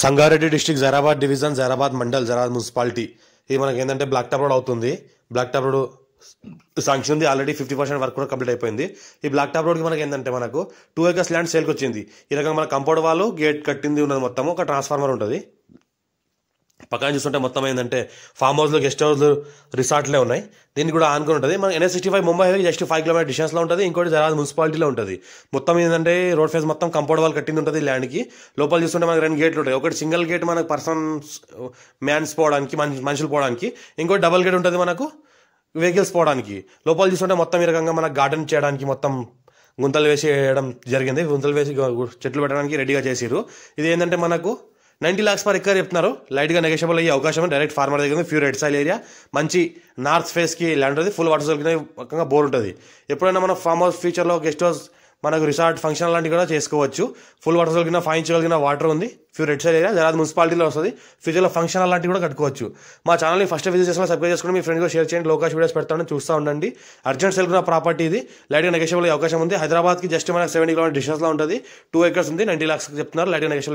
Sangareddy district Zaheerabad division Zaheerabad mandal Zaheerabad municipality ఇది మనకి ఏంటంటే బ్లాక్ టాప్ రోడ్ అవుతుంది. బ్లాక్ టాప్ రోడ్ శాంక్షన్ ఉంది, ఆల్రెడీ 50% వర్క్ కూడా కంప్లీట్ అయిపోయింది. ఈ బ్లాక్ టాప్ రోడ్కి మనకి ఏంటంటే మనకు 2 acres ల్యాండ్ సేల్కి వచ్చింది. ఈ రకంగా మన కంపౌండ్ వాళ్ళు గేట్ కట్టింది ఉన్నది, మొత్తం ఒక ట్రాన్స్ఫార్మర్ ఉంటుంది. పక్కన చూస్తుంటే మొత్తం ఏంటంటే ఫామ్ హౌస్లు, గెస్ట్ హౌస్లు, రిసార్ట్లే ఉన్నాయి. దీనికి కూడా ఆనుకుని ఉంటుంది. మన NH65 Mumbai highway just 5 km డిస్టెన్స్లో ఉంటుంది. ఇంకోటి జైరాబాద్ మున్సిపాలిటీలో ఉంటుంది. మొత్తం ఏంటంటే రోడ్ ఫేస్ మొత్తం కంపౌండ్ వాళ్ళు కట్టింది ఉంటుంది ల్యాండ్కి. లోపల చూస్తుంటే మనకి 2 గేట్లు ఉంటాయి. ఒకటి సింగిల్ గేట్ మనకు పర్సన్స్ మ్యాన్స్ పోవడానికి, మనుషులు పోవడానికి, ఇంకోటి డబల్ గేట్ ఉంటుంది మనకు వెహికల్స్ పోవడానికి. లోపల చూస్తుంటే మొత్తం ఈ రకంగా మనకు గార్డెన్ చేయడానికి మొత్తం గుంతలు వేసి వేయడం జరిగింది. గుంతలు వేసి చెట్లు పెట్టడానికి రెడీగా చేసిరు. ఇది ఏంటంటే మనకు 90 lakhs per acre చెప్తున్నారు. లైట్గా నెగోషియబుల్ అయ్యే అవకాశం డైరెక్ట్ ఫార్మర్ దగ్గర ప్యూర్ రెడ్ సాయిల్ ఏరియా, మంచి నార్త్ ఫేస్కి ల్యాండ్ ఉంటుంది. ఫుల్ వాటర్ సోర్స్ పక్కగా బోర్ ఉంటుంది. ఎప్పుడైనా మన ఫామ్ హౌస్ ఫ్యూచర్లో గెస్ట్ హౌస్ మనకు రిసార్ట్ ఫంక్షన్ లాంటివి కూడా చేసుకోవచ్చు. Full water source 5 inches water ఉంది. Pure red soil area Zaheerabad మున్సిపాలిటీలో వస్తుంది. ఫ్యూచర్లో ఫంక్షన్ లాంటివి కూడా కట్టుకోవచ్చు. మా ఛానల్ని ఫస్ట్ విజిట్ చేసుకుని సబ్స్క్రైబ్ చేసుకుని మీ ఫ్రెండ్గా షేర్ చేయండి. లోకాష్ వీడియోస్ పెడతాను, చూస్తూ ఉండండి. అర్జెంట్ సేల్ ఉన్న ప్రాపర్టీ ఇది. లైట్గా నెగోషియబుల్ అయ్యే అవకాశం ఉంది. హైదరాబాద్కి జస్ట్ మనకు 70 km డిస్టెన్స్లో ఉంటుంది. 2 acres ఉంది. 90 lakhs చెప్తున్నారు. లైట్గా నెగోషియబుల్